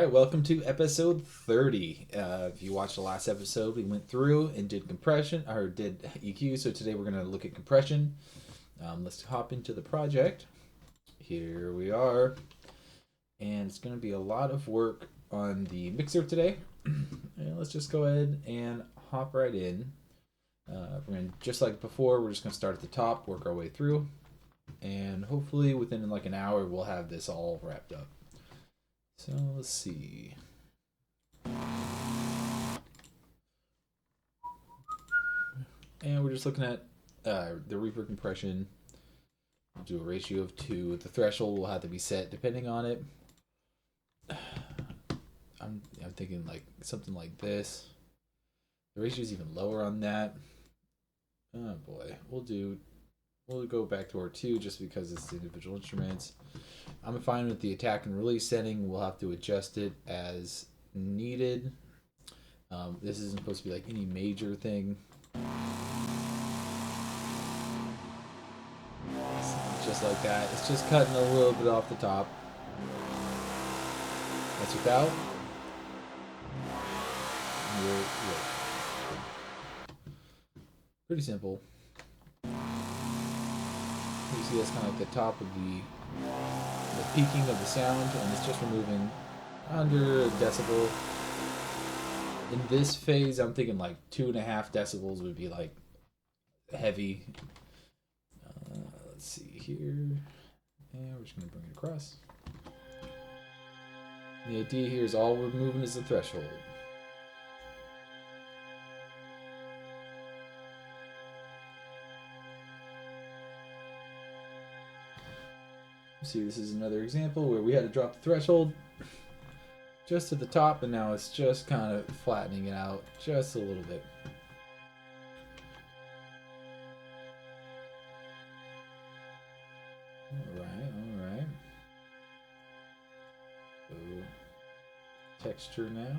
right, welcome to episode 30. If you watched the last episode, we went through and did compression, or did EQ, so today we're going to look at compression. Let's hop into the project. Here we are. And it's going to be a lot of work on the mixer today. And let's just go ahead and hop right in. We're going to, just like before, we're just going to start at the top, work our way through. And hopefully within like an hour, we'll have this all wrapped up. So let's see. And we're just looking at the reverb compression. We'll do a ratio of 2. The threshold will have to be set depending on it. I'm thinking like something like this. The ratio is even lower on that. Oh boy, we'll go back to our 2 just because it's the individual instruments. I'm fine with the attack and release setting. We'll have to adjust it as needed. This isn't supposed to be like any major thing. Just like that. It's just cutting a little bit off the top. That's without. Pretty simple. You see that's kind of like the top of the peaking of the sound, and it's just removing under a decibel. In this phase, I'm thinking like 2.5 decibels would be like heavy. Let's see here, and we're just gonna bring it across. The idea here is all we're moving is the threshold. See, this is another example where we had to drop the threshold just to the top, and now it's just kind of flattening it out just a little bit. All right. So, texture now.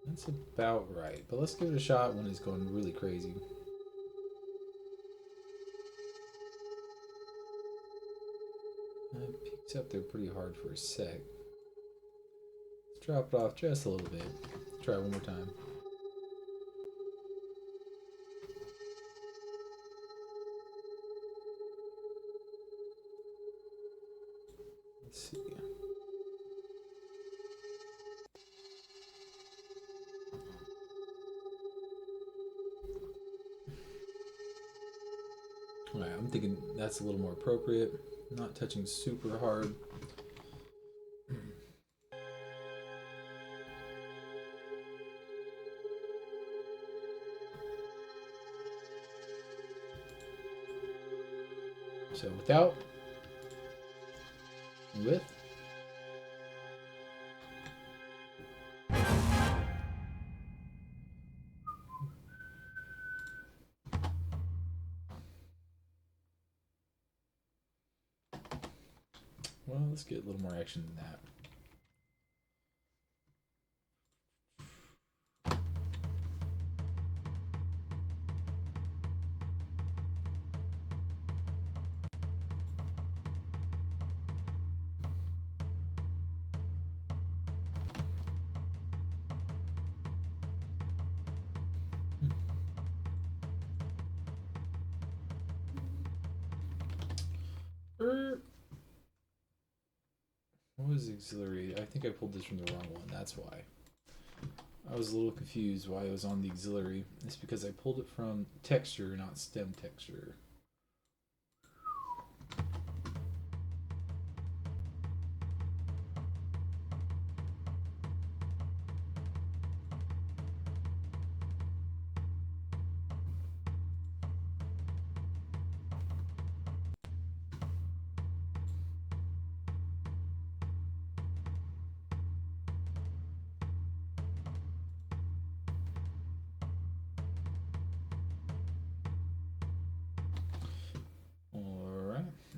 That's about right, but let's give it a shot when it's going really crazy. It peaks up there pretty hard for a sec. Let's drop it off just a little bit. Try it one more time. Let's see. Alright, I'm thinking that's a little more appropriate. Not touching super hard. So without, with. Well, let's get a little more action than that. What was auxiliary? I think I pulled this from the wrong one. That's why. I was a little confused why it was on the auxiliary. It's because I pulled it from texture, not stem texture.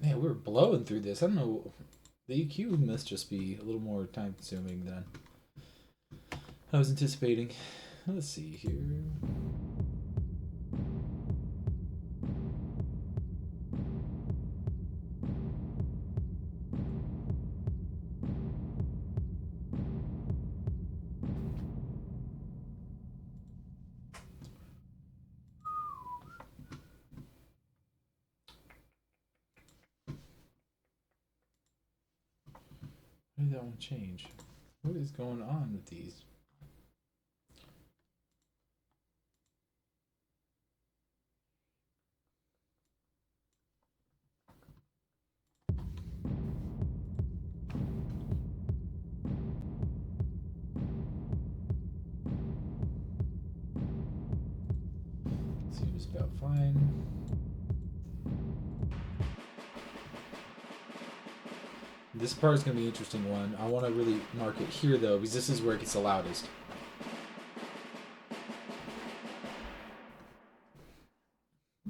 Man, we were blowing through this. I don't know. The EQ must just be a little more time consuming than I was anticipating. Let's see here. did that one change? What is going on with these? Seems about fine. This part is going to be an interesting one. I want to really mark it here, though, because this is where it gets the loudest.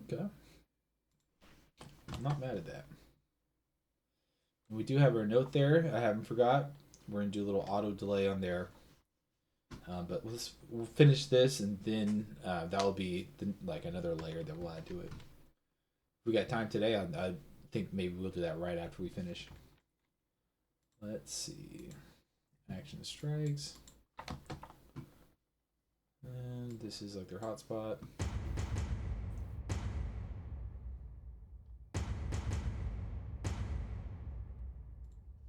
Okay. I'm not mad at that. We do have our note there. I haven't forgot. We're going to do a little auto delay on there. But we'll finish this, and then that'll be like another layer that we'll add to it. If we got time today, I think maybe we'll do that right after we finish. Let's see. Action strikes. And this is like their hotspot.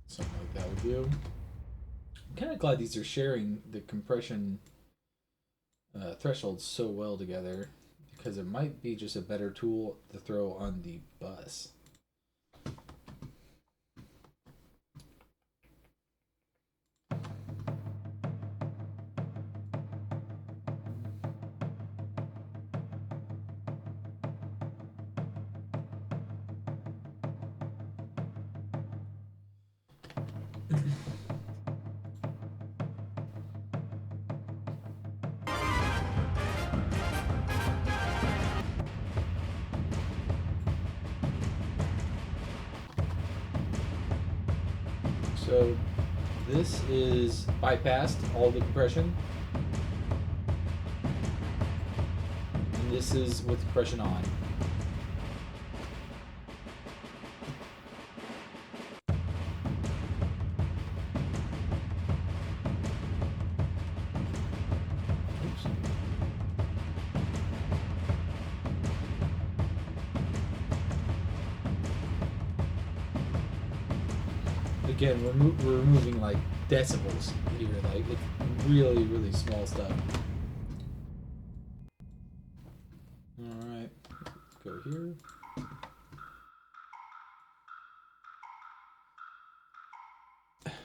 Something like that would do. I'm kind of glad these are sharing the compression thresholds so well together, because it might be just a better tool to throw on the bus. So this is bypassed all the compression, and this is with compression on. Again, we're removing like decibels here, like it's really, really small stuff. Alright, go here.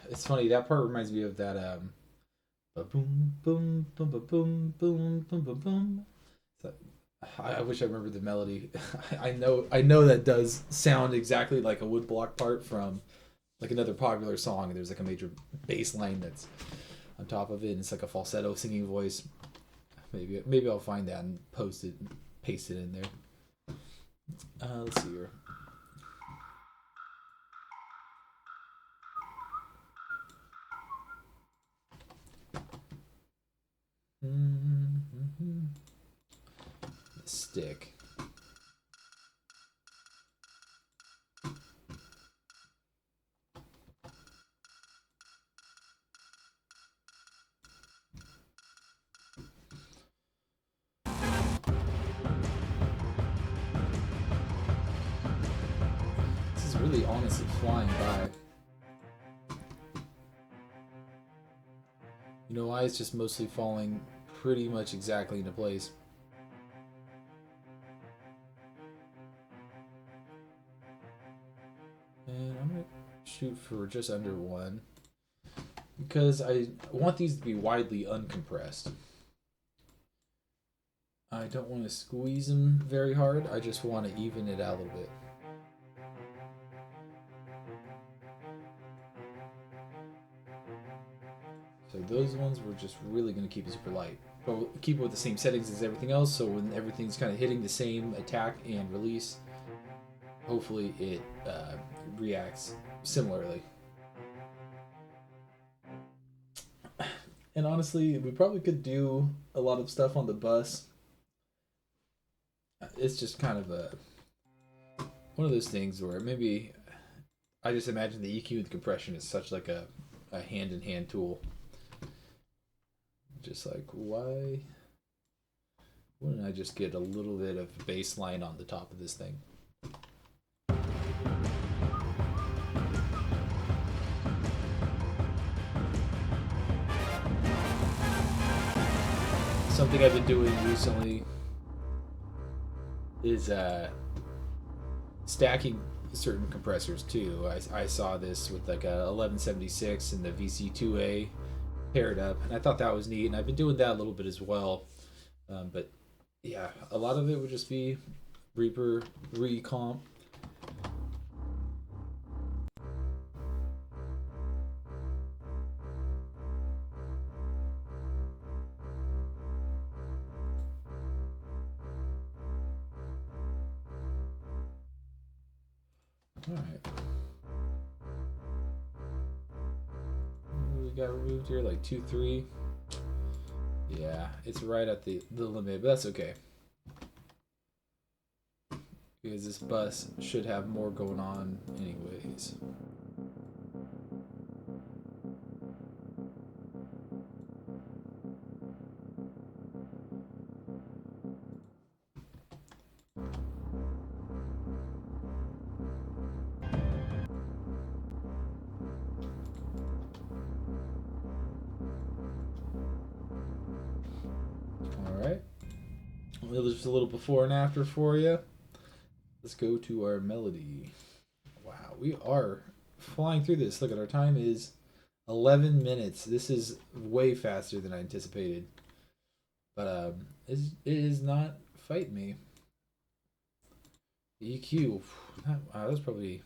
It's funny, that part reminds me of that boom boom boom boom boom boom boom boom boom. I wish I remembered the melody. I know that does sound exactly like a woodblock part from like another popular song. There's like a major bass line that's on top of it, and it's like a falsetto singing voice. Maybe I'll find that and paste it in there. Let's see here. Stick. This is really honestly flying by. You know why? It's just mostly falling pretty much exactly into place. And I'm going to shoot for just under 1, because I want these to be widely uncompressed. I don't want to squeeze them very hard, I just want to even it out a little bit. So those ones we're just really going to keep it super light. But we'll keep it with the same settings as everything else, so when everything's kind of hitting the same attack and release, hopefully it reacts similarly. And honestly, we probably could do a lot of stuff on the bus. It's just kind of one of those things where maybe I just imagine the EQ and the compression is such like a hand-in-hand tool. Just like, why wouldn't I just get a little bit of bass line on the top of this thing? something I've been doing recently is stacking certain compressors too. I saw this with like a 1176 and the VC2A paired up, and I thought that was neat, and I've been doing that a little bit as well. But yeah, a lot of it would just be ReaComp. All right. We got removed here like 2-3. Yeah, it's right at the limit, but that's okay. Because this bus should have more going on anyways. Alright. Well, just a little before and after for you. Let's go to our melody. Wow, we are flying through this. Look at our time is 11 minutes. This is way faster than I anticipated. But it is not fighting me. EQ. Wow, that was probably,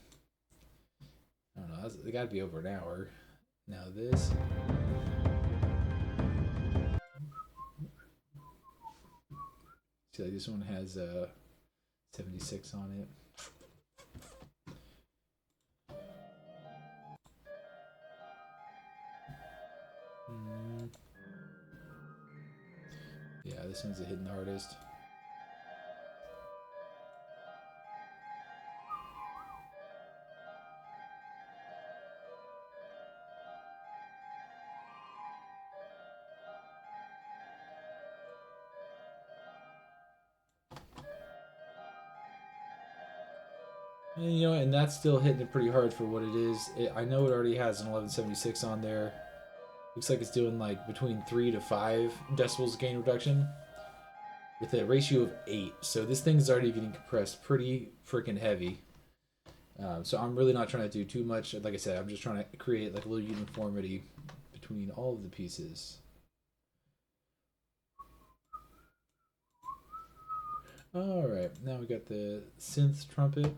I don't know, it got to be over an hour. Now this. See, like this one has 76 on it. Yeah, this one's a hidden artist. And, you know, and that's still hitting it pretty hard for what it is. I know it already has an 1176 on there. Looks like it's doing like between 3 to 5 decibels gain reduction with a ratio of 8. So this thing is already getting compressed pretty freaking heavy. So I'm really not trying to do too much. Like I said, I'm just trying to create like a little uniformity between all of the pieces. All right, now we got the synth trumpet.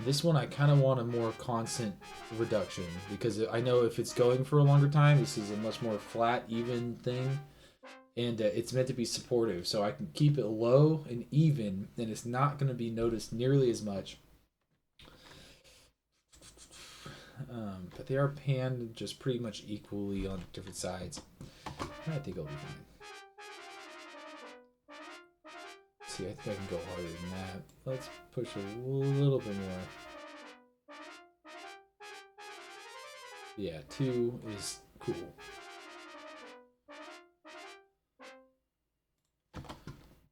This one I kind of want a more constant reduction because I know if it's going for a longer time, this is a much more flat, even thing. And it's meant to be supportive, so I can keep it low and even, and it's not going to be noticed nearly as much. But they are panned just pretty much equally on different sides. I think I'll be fine. See, I think I can go harder than that. Let's push a little bit more. Yeah, 2 is cool.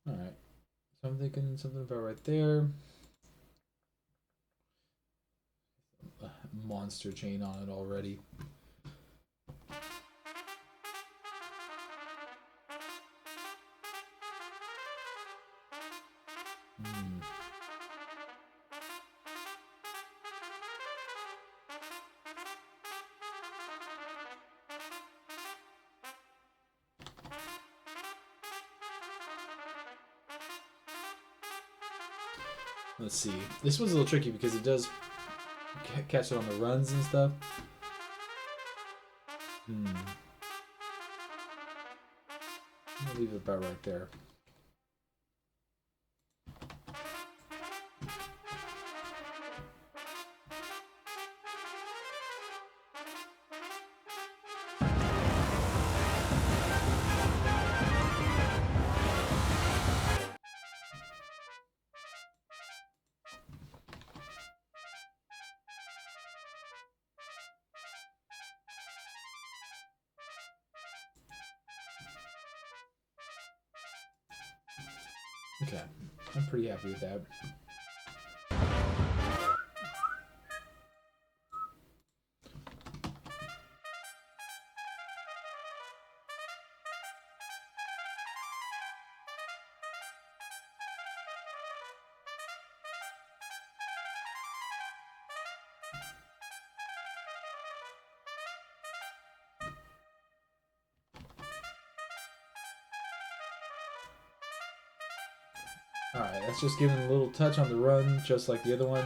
Alright, so I'm thinking something about right there. Monster chain on it already. Let's see. This one's a little tricky because it does catch it on the runs and stuff. I'm gonna leave it about right there. Okay, I'm pretty happy with that. Alright, let's just give it a little touch on the run, just like the other one.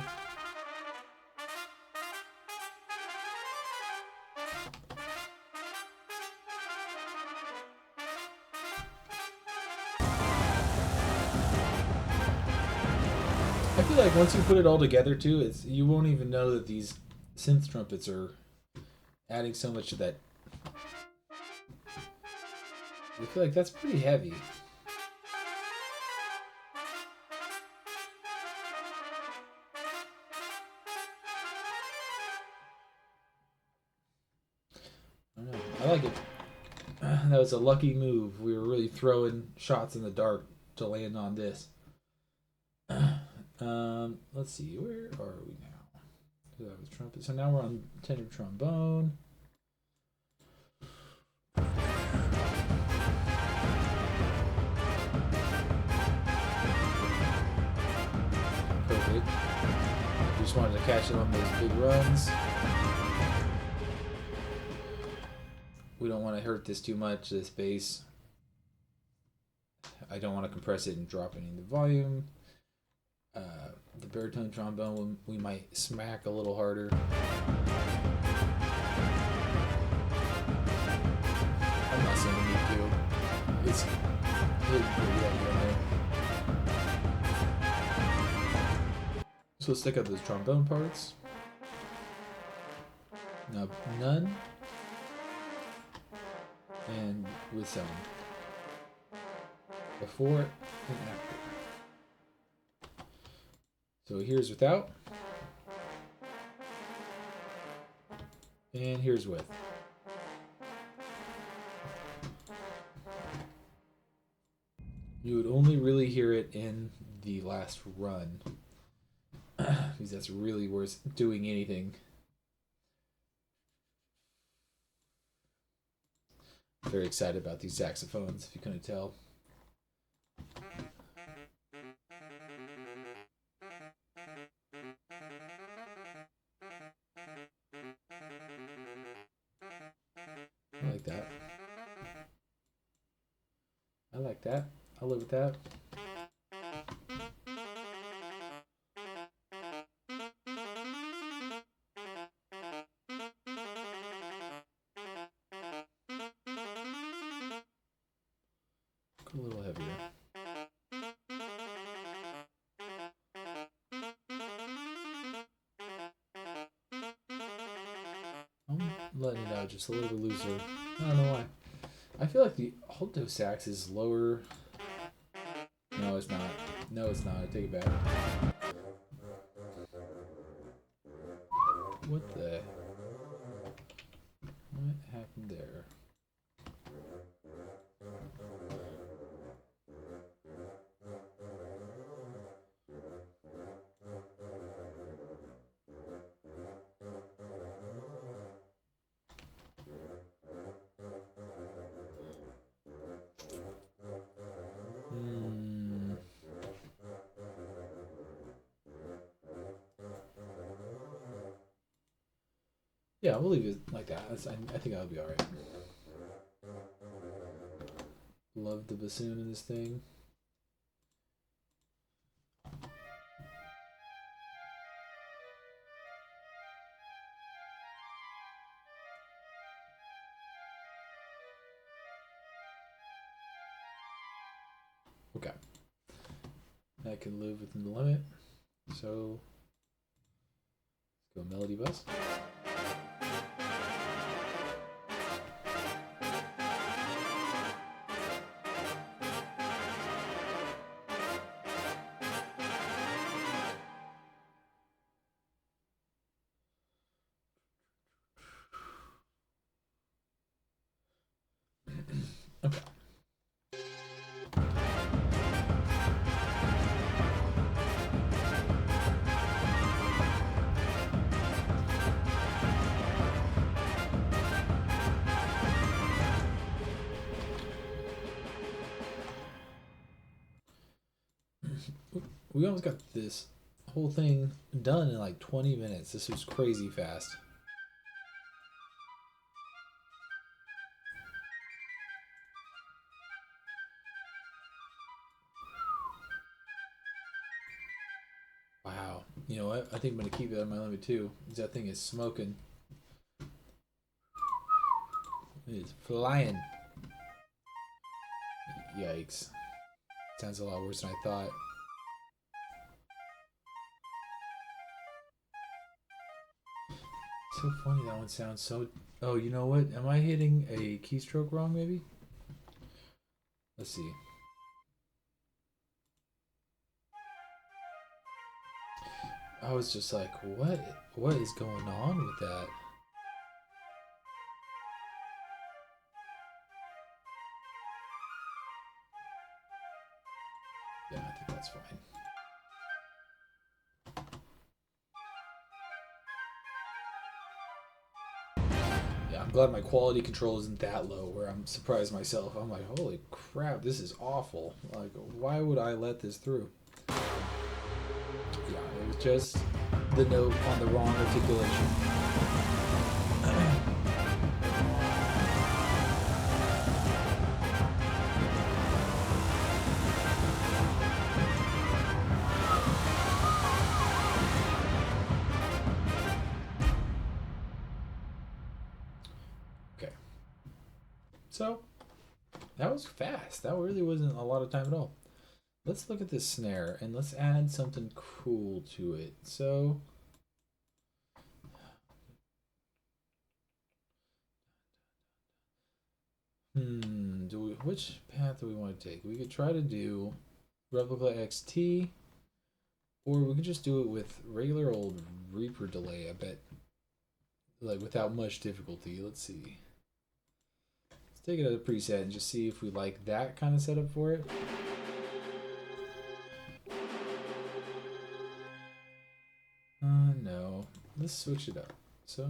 I feel like once you put it all together too, you won't even know that these synth trumpets are adding so much to that. I feel like that's pretty heavy. I don't know. I like it. That was a lucky move. We were really throwing shots in the dark to land on this. Let's see. Where are we now? That was trumpet. So now we're on tenor trombone. Perfect. Just wanted to catch it on those big runs. We don't want to hurt this too much, this bass. I don't want to compress it and drop any of the volume. The baritone trombone, we might smack a little harder. I'm not saying you need to. It's pretty heavy on there. So let's stick out those trombone parts. Now, none. And with some. Before and after. So here's without. And here's with. You would only really hear it in the last run. Because that's really worth doing anything. Very excited about these saxophones, if you couldn't tell. I like that. I like that. I'll live with that. Go a little heavier. I'm letting it out just a little bit looser. I don't know why. I feel like the alto sax is lower. No, it's not. No, it's not. I take it back. What the? What happened there? Yeah, we'll leave it like that. I think I'll be alright. Love the bassoon in this thing. Okay. I can live within the limit. So let's go melody bus. Okay. We almost got this whole thing done in like 20 minutes. This was crazy fast. You know what? I think I'm gonna keep it on my limit too. That thing is smoking. It is flying. Yikes. Sounds a lot worse than I thought. So funny, that one sounds so... Oh, you know what? Am I hitting a keystroke wrong, maybe? Let's see. I was just like, what is going on with that? Yeah, I think that's fine. Yeah, I'm glad my quality control isn't that low where I'm surprised myself. I'm like, holy crap, this is awful. Like, why would I let this through? Yeah, it was just the note on the wrong articulation. Okay. So, that was fast. That really wasn't a lot of time at all. Let's look at this snare and let's add something cool to it. So, which path do we want to take? We could try to do Replica XT, or we could just do it with regular old Reaper delay, I bet. Like, without much difficulty. Let's see. Let's take it as a preset and just see if we like that kind of setup for it. No. Let's switch it up. So...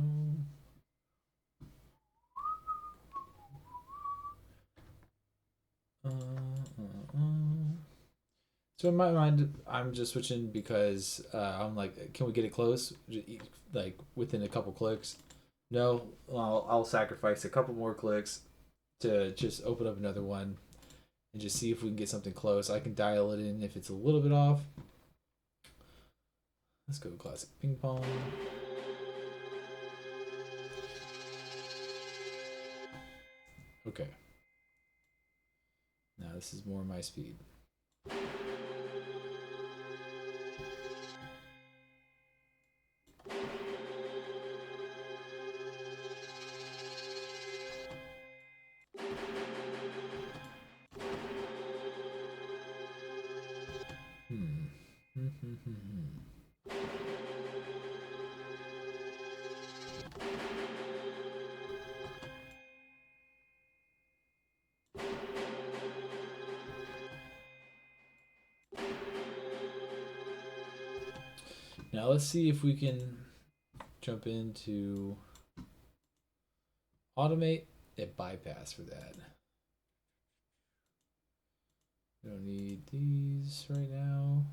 So in my mind, I'm just switching because I'm like, can we get it close? Like within a couple clicks? No, I'll sacrifice a couple more clicks to just open up another one and just see if we can get something close. I can dial it in if it's a little bit off. Let's go classic ping pong. Okay. Now this is more my speed. Now let's see if we can jump into automate and bypass for that. We don't need these right now.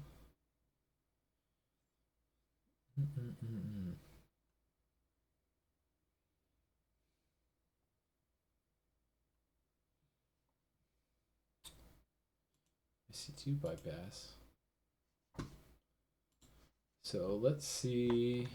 C2 bypass. So let's see.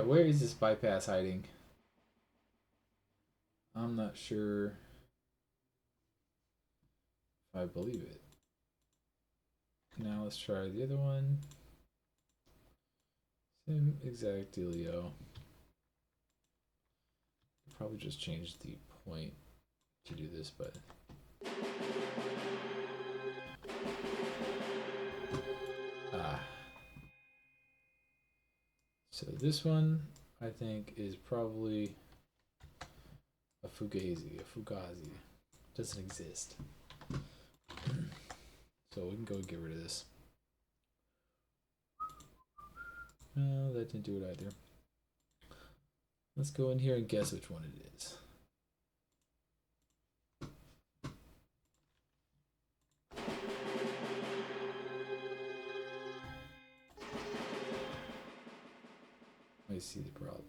Where is this bypass hiding? I'm not sure if I believe it. Now let's try the other one. Same exact dealio. Probably just change the point to do this, but so this one I think is probably a fugazi. Doesn't exist. So we can go get rid of this. No, that didn't do it either. Let's go in here and guess which one it is. I see the problem.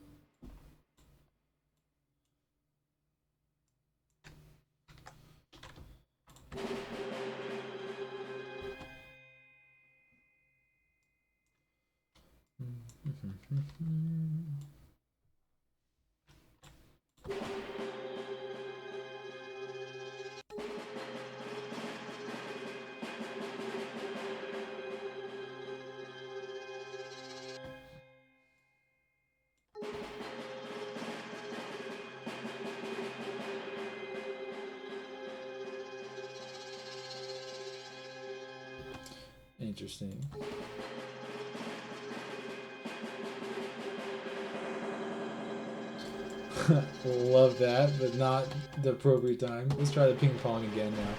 Interesting. Love that, but not the appropriate time. Let's try the ping pong again now.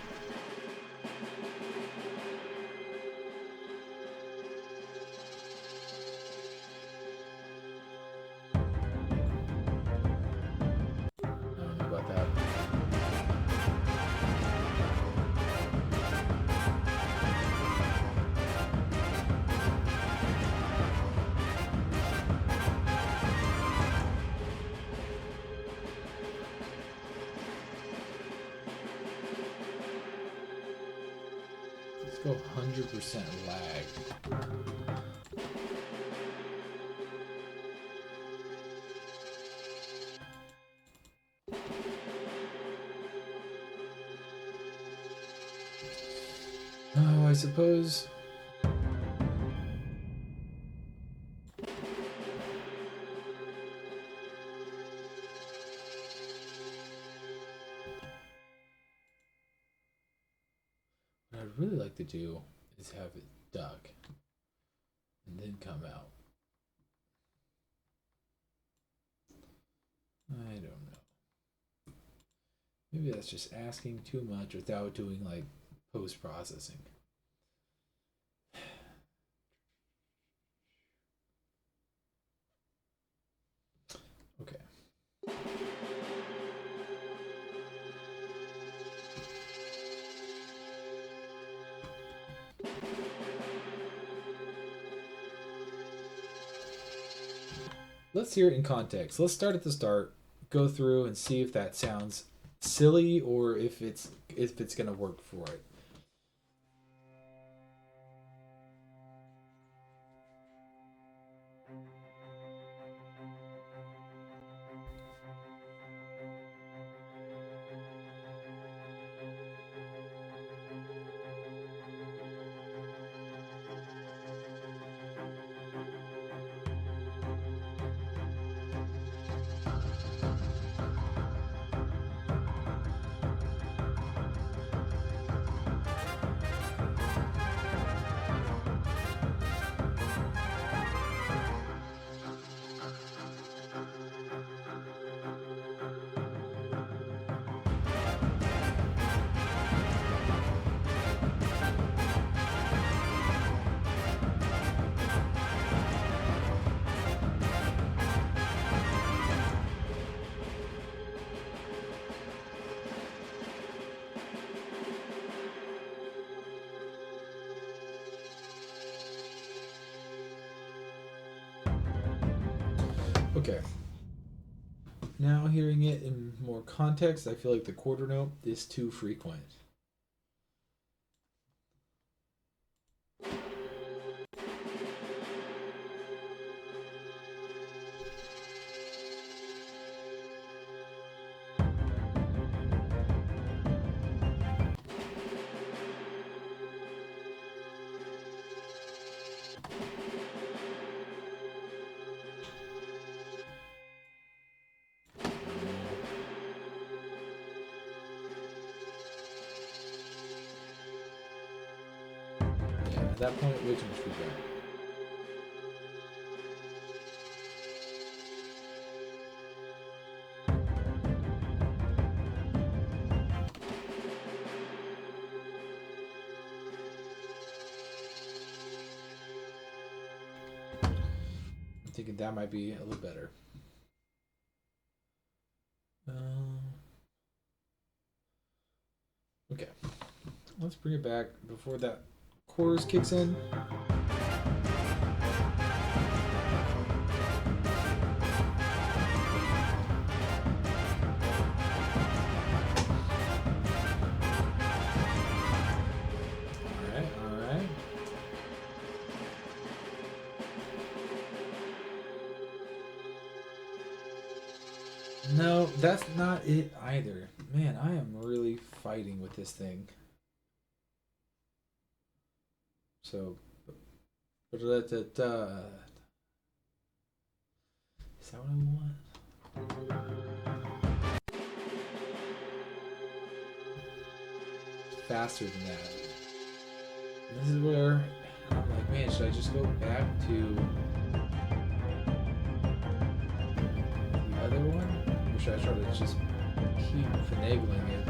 I don't know about that. Go 100% lag. Oh, I suppose. What I'd really like to do is have it duck and then come out. I don't know. Maybe that's just asking too much without doing like post-processing. Okay. Let's hear it in context. Let's start at the start, go through and see if that sounds silly or if it's gonna work for it. Okay. Now hearing it in more context, I feel like the quarter note is too frequent. At that point, way too much feedback. thinking that might be a little better. Okay, let's bring it back before that chorus kicks in. No, that's not it either. Man, I am really fighting with this thing. So, is that what I want? Faster than that. And this is where I'm like, man, should I just go back to the other one? Or should I try to just keep finagling it?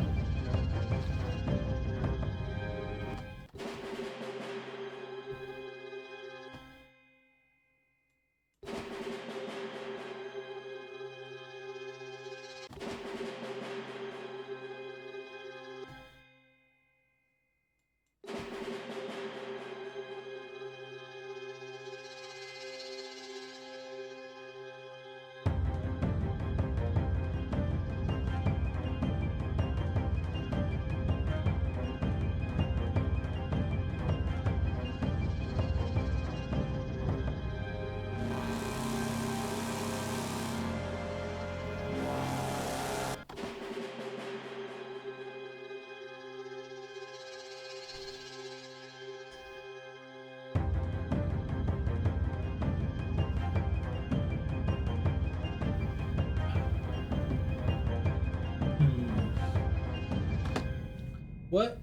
What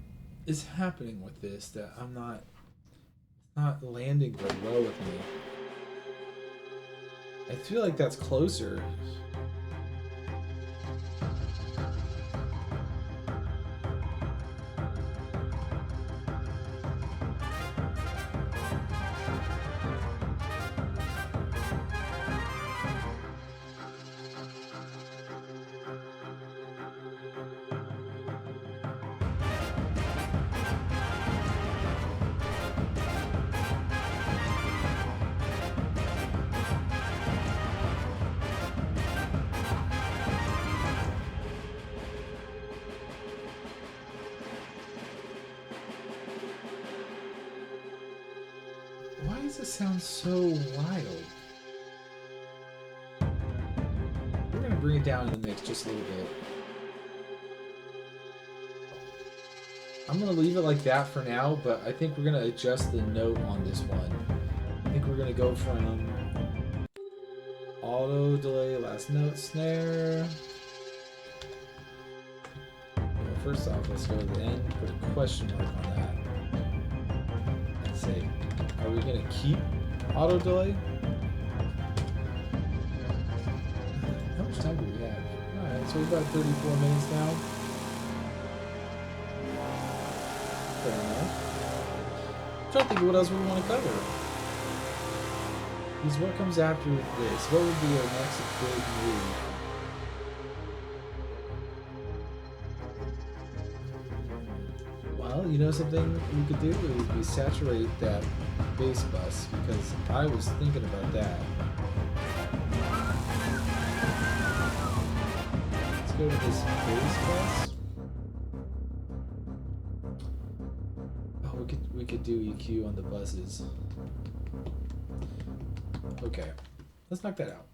is happening with this that I'm not landing very well with me? I feel like that's closer. Why does it sound so wild? We're going to bring it down in the mix just a little bit. I'm going to leave it like that for now, but I think we're going to adjust the note on this one. I think we're going to go from auto delay, last note, snare. Well, first off, let's go to the end, put a question mark on that. And say, are we going to keep auto delay? How much time do we have? Alright, so we've got 34 minutes now. Fair enough. I'm trying to think of what else we want to cover. Because what comes after this? What would be our next big move? Well, you know something we could do? It would be saturate that bass bus, because I was thinking about that. Let's go to this bass bus. Oh, we could do EQ on the buses. Okay, let's knock that out.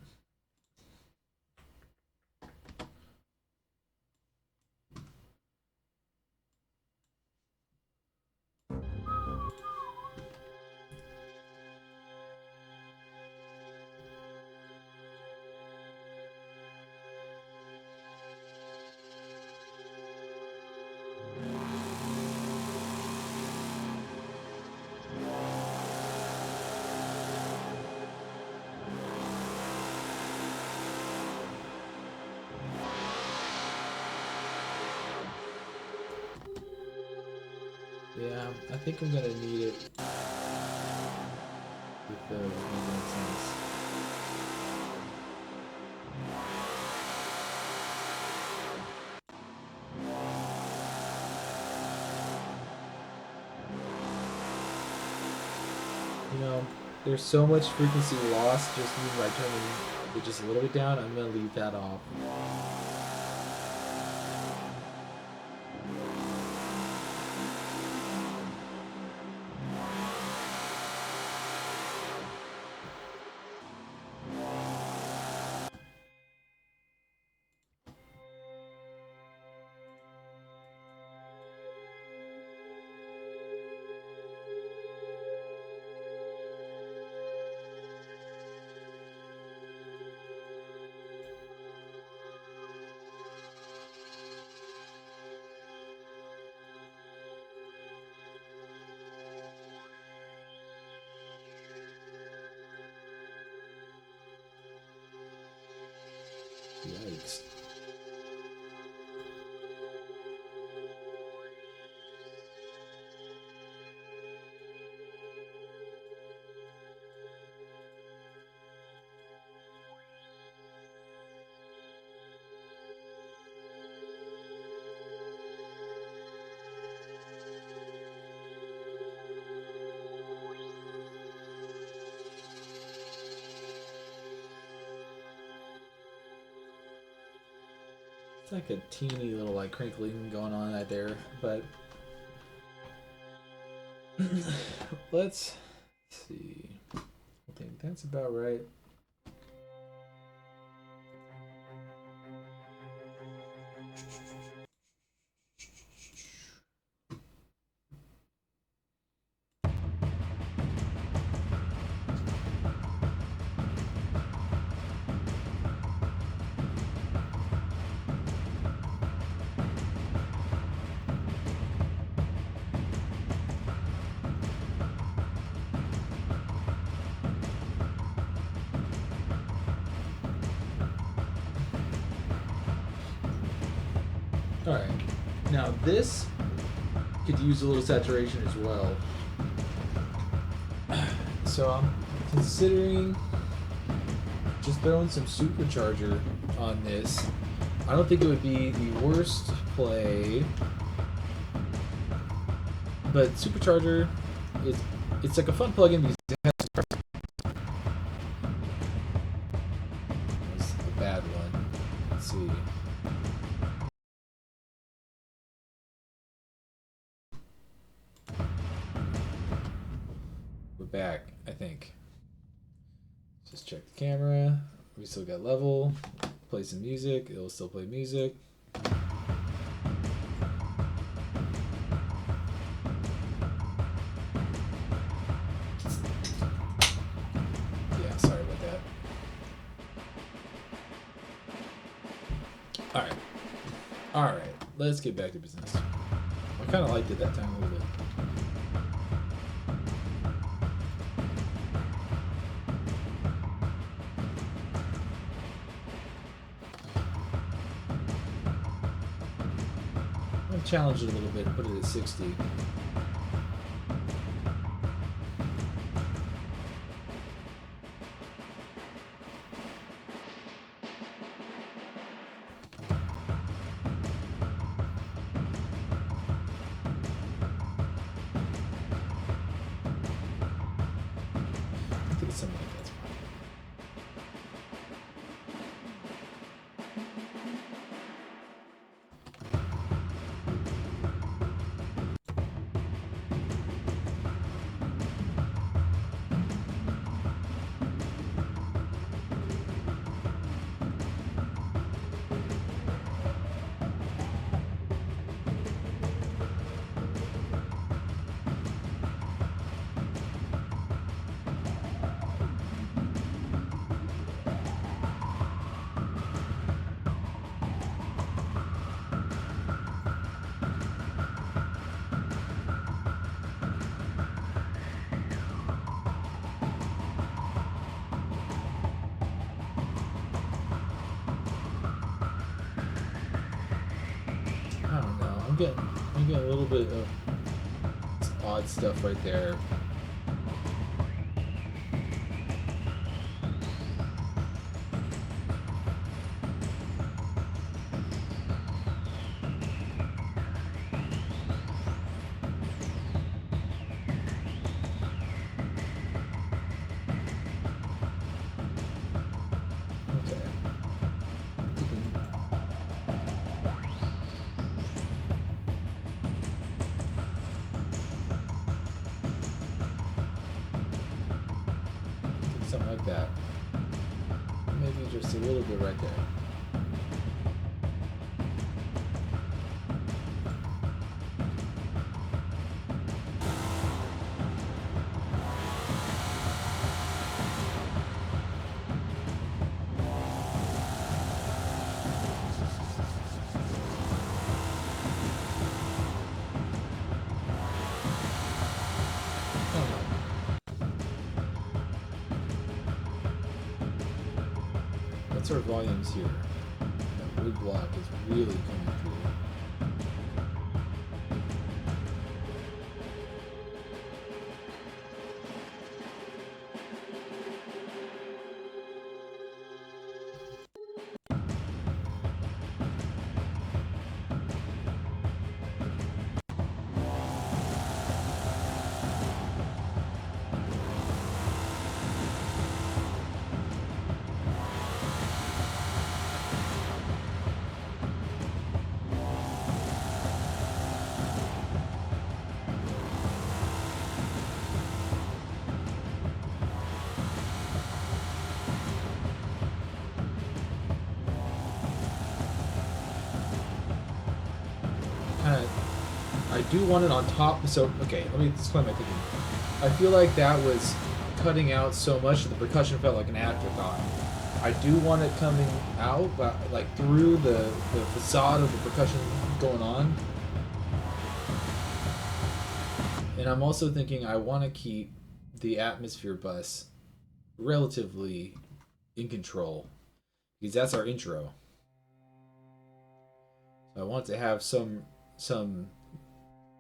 Yeah, I think I'm gonna need it with the sense. you know, there's so much frequency lost just by turning it just a little bit down. I'm gonna leave that off. Yikes. It's like a teeny little like crinkling going on right there, but let's see. I think that's about right. Alright, now this could use a little saturation as well. So I'm considering just throwing some Supercharger on this. I don't think it would be the worst play, but Supercharger it's like a fun plugin because it has that's a bad one. Let's see. Back, I think. Just check the camera. We still got level. Play some music. It'll still play music. Yeah, sorry about that. Alright. Alright. Let's get back to business. I kind of liked it that time a little bit. Challenge it a little bit and put it at 60. I think it's something like that. I'm getting a little bit of odd stuff right there. that. Maybe just a little bit right there. What's our volumes here? That wood block is really coming through. I do want it on top, so okay, let me explain my thinking. I feel like that was cutting out so much that the percussion felt like an afterthought. I do want it coming out, but like through the facade of the percussion going on. And I'm also thinking I want to keep the atmosphere bus relatively in control, because that's our intro. So I want to have some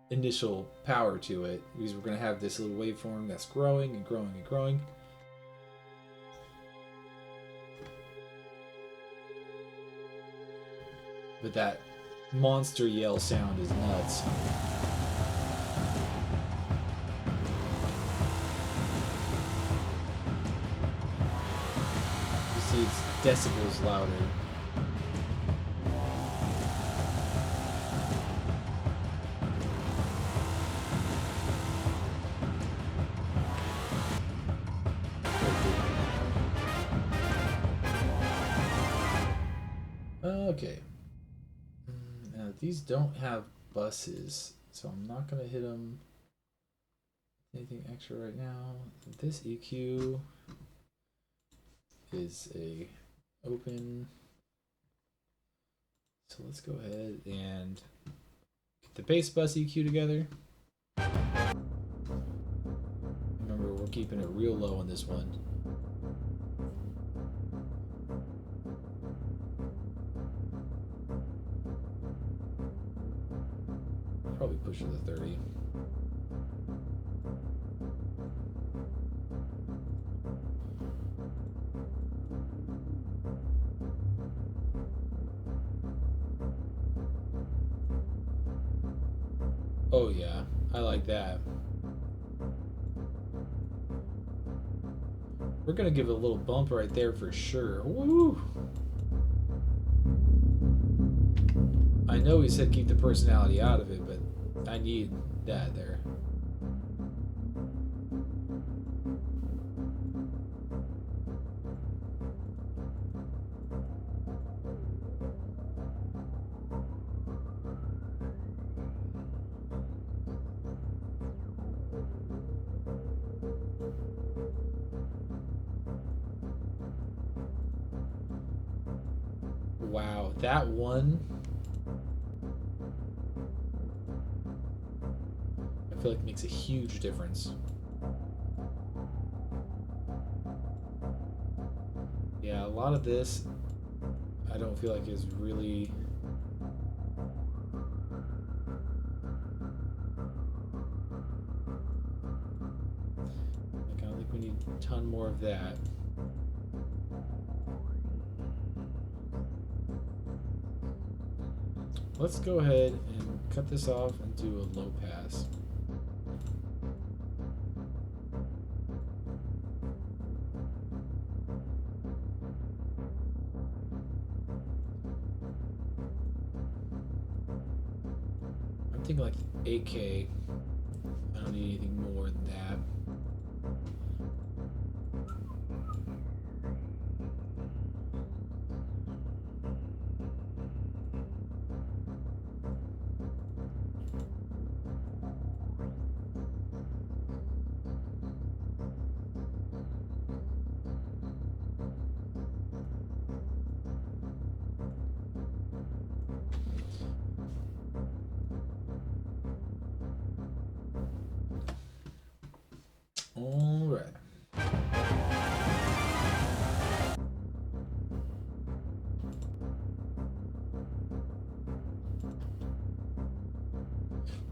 initial power to it, because we're going to have this little waveform that's growing and growing and growing. But that monster yell sound is nuts. You see it's decibels louder. Okay. Now these don't have buses, so I'm not gonna hit them anything extra right now. This EQ is a open, so let's go ahead and get the bass bus EQ together. Remember, we're keeping it real low on this one. Probably push to the 30. Oh yeah, I like that. We're gonna give it a little bump right there for sure. Woo! I know he said keep the personality out of it, but I need that there. Wow, that one, I feel like makes a huge difference. Yeah, a lot of this I don't feel like is really like, I don't think we need a ton more of that. Let's go ahead and cut this off and do a low pass. I'm thinking like 8K. I don't need anything more than that.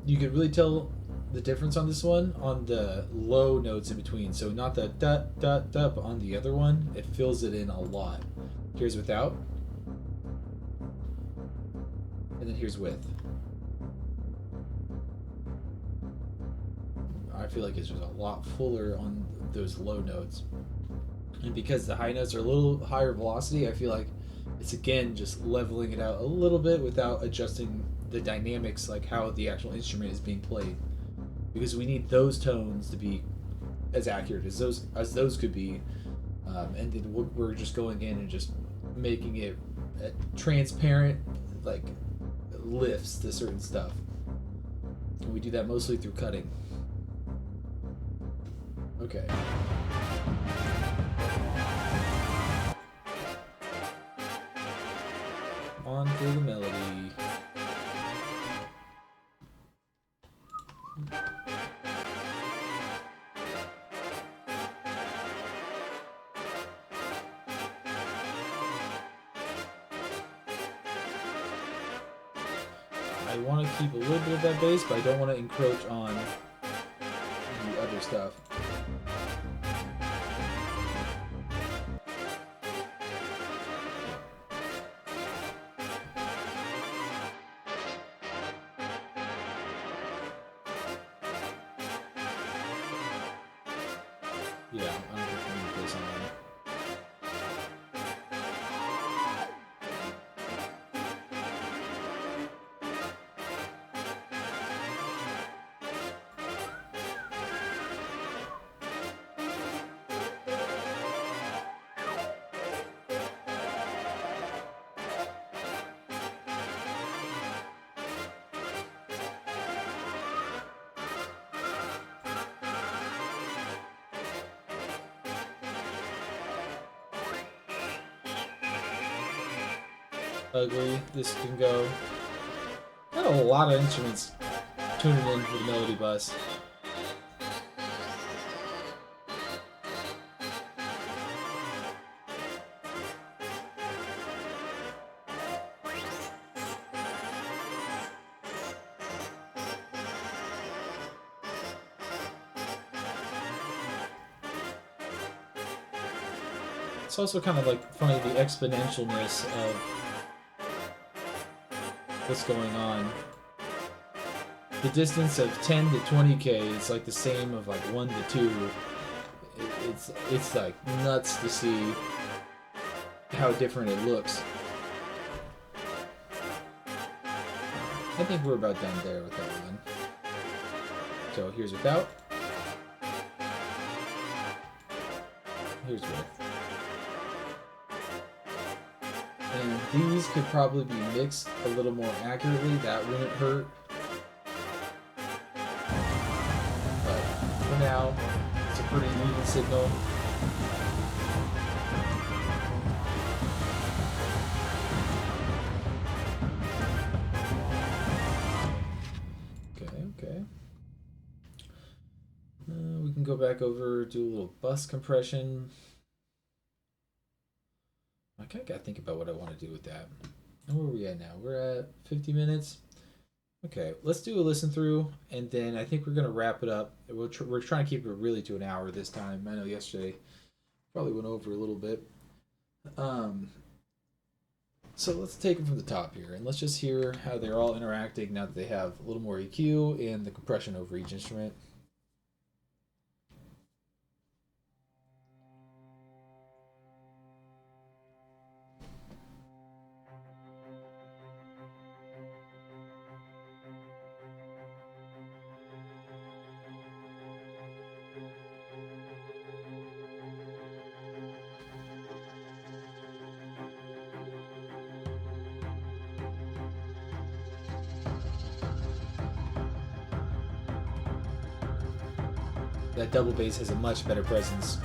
You could really tell the difference on this one on the low notes in between. So not the da da da, but on the other one, it fills it in a lot. Here's without, and then here's with. I feel like it's just a lot fuller on those low notes. And because the high notes are a little higher velocity, I feel like it's again just leveling it out a little bit without adjusting the dynamics, like how the actual instrument is being played. Because we need those tones to be as accurate as those could be. And then we're just going in and just making it transparent, like lifts to certain stuff. And we do that mostly through cutting. Okay. On for the melody. I want to keep a little bit of that bass, but I don't want to encroach on the other stuff. Yeah, I don't think I'm going to play something. Ugly, this can go. Got a lot of instruments tuning in for the melody bus. It's also kind of like funny the exponentialness of what's going on. The distance of 10 to 20k is like the same of like 1 to 2. It's like nuts to see how different it looks. I think we're about done there with that one. So here's without. Here's with. And these could probably be mixed a little more accurately. That wouldn't hurt. But for now, it's a pretty even signal. Okay. We can go back over, do a little bus compression. I kind of got to think about what I want to do with that. And where are we at now? We're at 50 minutes. Okay, let's do a listen through, and then I think we're going to wrap it up. We're trying to keep it really to an hour this time. I know yesterday probably went over a little bit. So let's take them from the top here, and let's just hear how they're all interacting now that they have a little more EQ and the compression over each instrument. That double bass has a much better presence.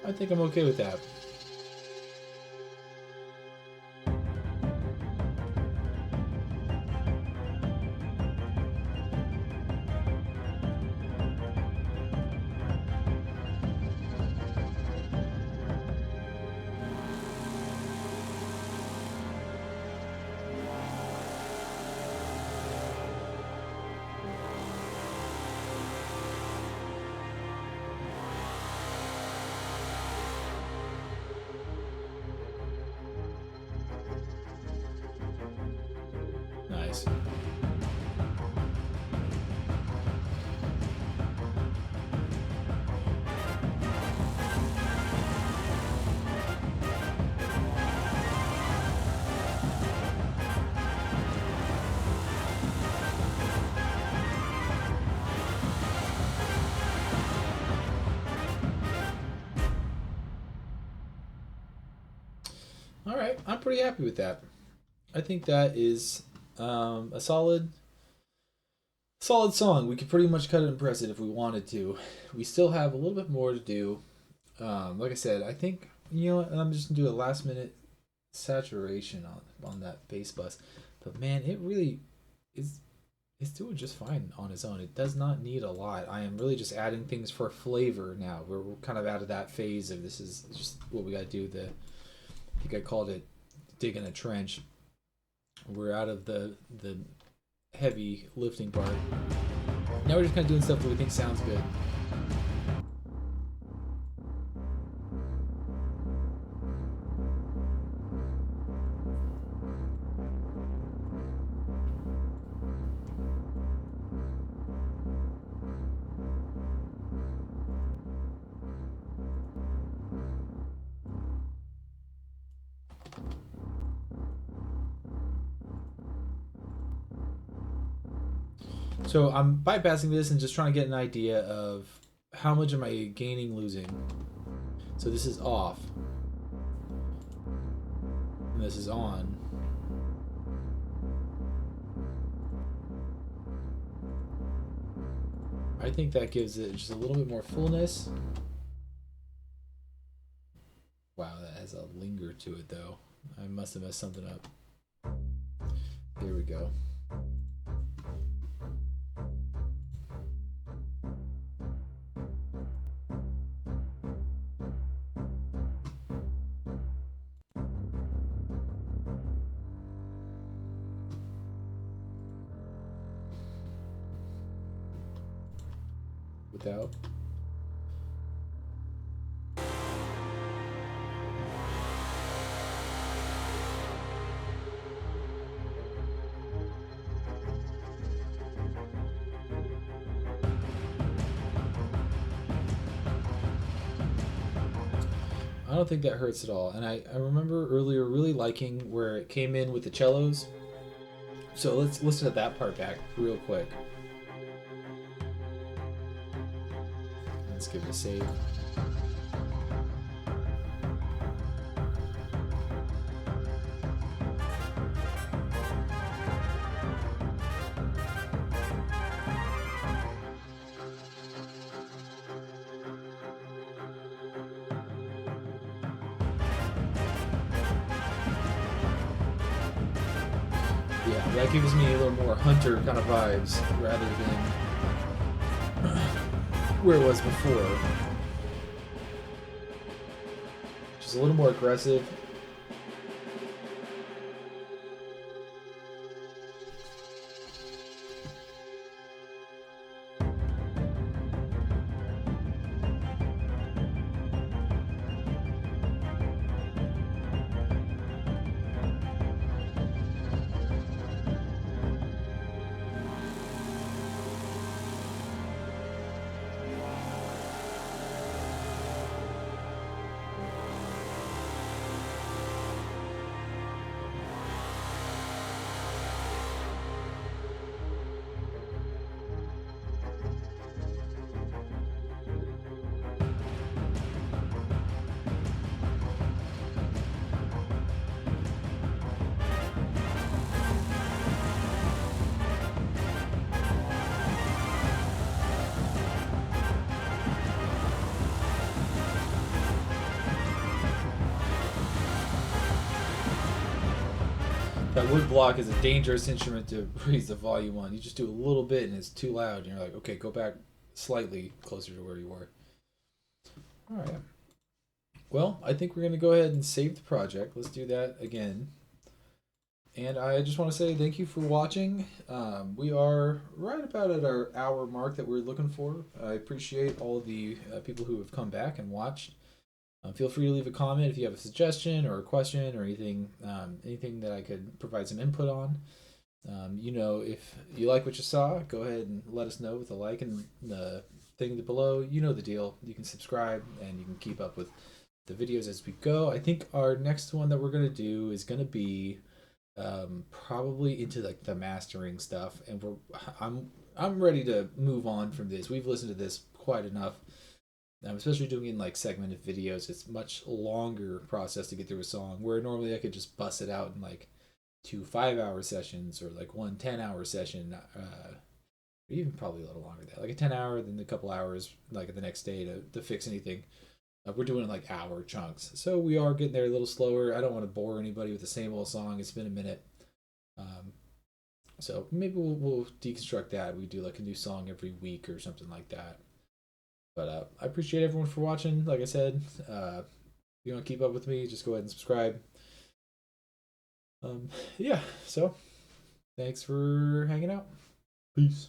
I think I'm okay with that. Nice. All right, I'm pretty happy with that. I think that is a solid song. We could pretty much cut it and press it if we wanted to. We still have a little bit more to do. Like I said, I think, you know what, I'm just gonna do a last minute saturation on that bass bus. But man, it really is it's doing just fine on its own. It does not need a lot. I am really just adding things for flavor now. We're kind of out of that phase of this is just what we gotta do. I think I called it digging a trench. We're out of the heavy lifting part. Now we're just kind of doing stuff that we think sounds good. So I'm bypassing this and just trying to get an idea of how much am I gaining, losing. So this is off. And this is on. I think that gives it just a little bit more fullness. Wow, that has a linger to it though. I must have messed something up. Here we go. Without. I don't think that hurts at all. And I remember earlier really liking where it came in with the cellos. So let's listen to that part back real quick. Let's give it a save. Yeah, that gives me a little more Hunter kind of vibes rather than where it was before. Just a little more aggressive. That wood block is a dangerous instrument to raise the volume on. You just do a little bit and it's too loud, and you're like, okay, go back slightly closer to where you were. All right. Well, I think we're going to go ahead and save the project. Let's do that again. And I just want to say thank you for watching. We are right about at our hour mark that we're looking for. I appreciate all the people who have come back and watched. Feel free to leave a comment if you have a suggestion or a question or anything that I could provide some input on. If you like what you saw, go ahead and let us know with a like and the thing below. You know the deal. You can subscribe and you can keep up with the videos as we go. I think our next one that we're going to do is going to be probably into like the mastering stuff, and I'm ready to move on from this. We've listened to this quite enough. Especially doing like segmented videos, it's much longer process to get through a song, where normally I could just bust it out in like 2 5-hour sessions or like 1 10-hour session, even probably a little longer than that, like a 10-hour, then a couple hours like the next day to fix anything. We're doing like hour chunks, so we are getting there a little slower. I don't want to bore anybody with the same old song. It's been a minute, so maybe we'll deconstruct that. We do like a new song every week or something like that. But I appreciate everyone for watching. Like I said, if you want to keep up with me, just go ahead and subscribe. Yeah, so thanks for hanging out. Peace.